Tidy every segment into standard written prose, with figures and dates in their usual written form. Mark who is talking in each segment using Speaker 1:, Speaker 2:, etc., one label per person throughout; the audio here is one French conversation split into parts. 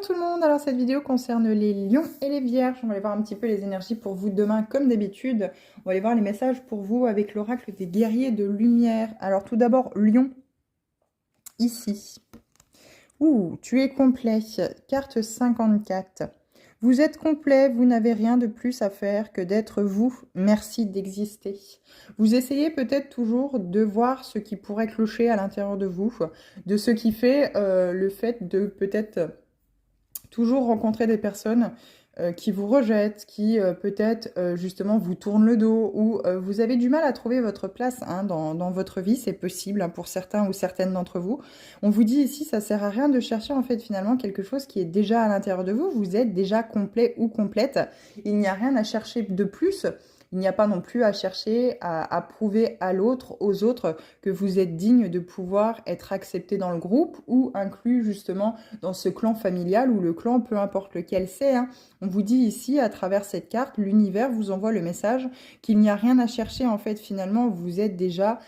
Speaker 1: tout le monde, alors cette vidéo concerne les lions et les vierges. On va aller voir un petit peu les énergies pour vous demain comme d'habitude. On va aller voir les messages pour vous avec l'oracle des guerriers de lumière. Alors tout d'abord, lion, ici. Ouh, tu es complet, carte 54. Vous êtes complet, vous n'avez rien de plus à faire que d'être vous. Merci d'exister. Vous essayez peut-être toujours de voir ce qui pourrait clocher à l'intérieur de vous, de ce qui fait le fait de peut-être toujours rencontrer des personnes qui vous rejettent, qui peut-être justement vous tournent le dos, ou vous avez du mal à trouver votre place hein, dans votre vie, c'est possible hein, pour certains ou certaines d'entre vous. On vous dit ici, ça sert à rien de chercher en fait finalement quelque chose qui est déjà à l'intérieur de vous, vous êtes déjà complet ou complète, il n'y a rien à chercher de plus. Il n'y a pas non plus à chercher à prouver à l'autre, aux autres, que vous êtes digne de pouvoir être accepté dans le groupe ou inclus justement dans ce clan familial ou le clan, peu importe lequel c'est. Hein. On vous dit ici, à travers cette carte, l'univers vous envoie le message qu'il n'y a rien à chercher. En fait, finalement, vous êtes déjà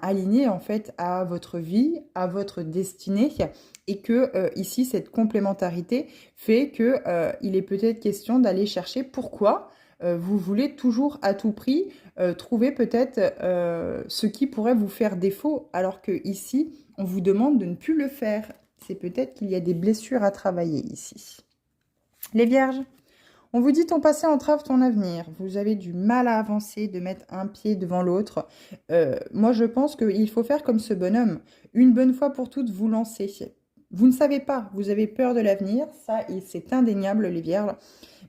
Speaker 1: aligné en fait à votre vie, à votre destinée. Et que ici, cette complémentarité fait que il est peut-être question d'aller chercher pourquoi vous voulez toujours à tout prix trouver peut-être ce qui pourrait vous faire défaut, alors que ici, on vous demande de ne plus le faire. C'est peut-être qu'il y a des blessures à travailler ici. Les vierges, on vous dit ton passé entrave ton avenir. Vous avez du mal à avancer, de mettre un pied devant l'autre. Moi, je pense qu'il faut faire comme ce bonhomme. Une bonne fois pour toutes, vous lancer. Vous ne savez pas, vous avez peur de l'avenir, ça, c'est indéniable, les vierges.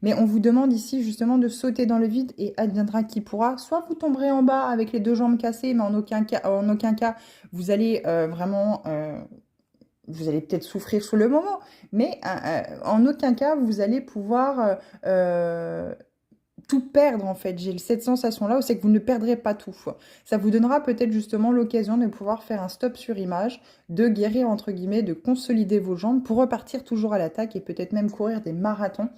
Speaker 1: Mais on vous demande ici justement de sauter dans le vide et adviendra qui pourra. Soit vous tomberez en bas avec les deux jambes cassées, mais en aucun cas vous allez vous allez peut-être souffrir sur le moment, mais en aucun cas vous allez pouvoir tout perdre en fait. J'ai cette sensation-là où c'est que vous ne perdrez pas tout. Ça vous donnera peut-être justement l'occasion de pouvoir faire un stop sur image, de guérir entre guillemets, de consolider vos jambes pour repartir toujours à l'attaque et peut-être même courir des marathons.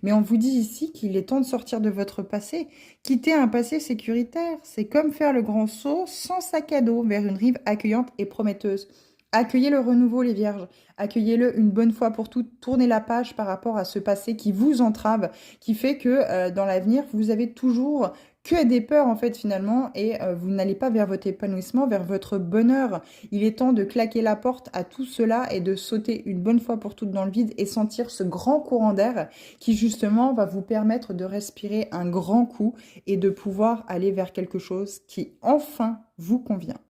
Speaker 1: Mais on vous dit ici qu'il est temps de sortir de votre passé. Quitter un passé sécuritaire, c'est comme faire le grand saut sans sac à dos vers une rive accueillante et prometteuse. Accueillez le renouveau, les vierges. Accueillez-le une bonne fois pour toutes. Tournez la page par rapport à ce passé qui vous entrave, qui fait que dans l'avenir, vous avez toujours que des peurs en fait finalement et vous n'allez pas vers votre épanouissement, vers votre bonheur. Il est temps de claquer la porte à tout cela et de sauter une bonne fois pour toutes dans le vide et sentir ce grand courant d'air qui justement va vous permettre de respirer un grand coup et de pouvoir aller vers quelque chose qui enfin vous convient.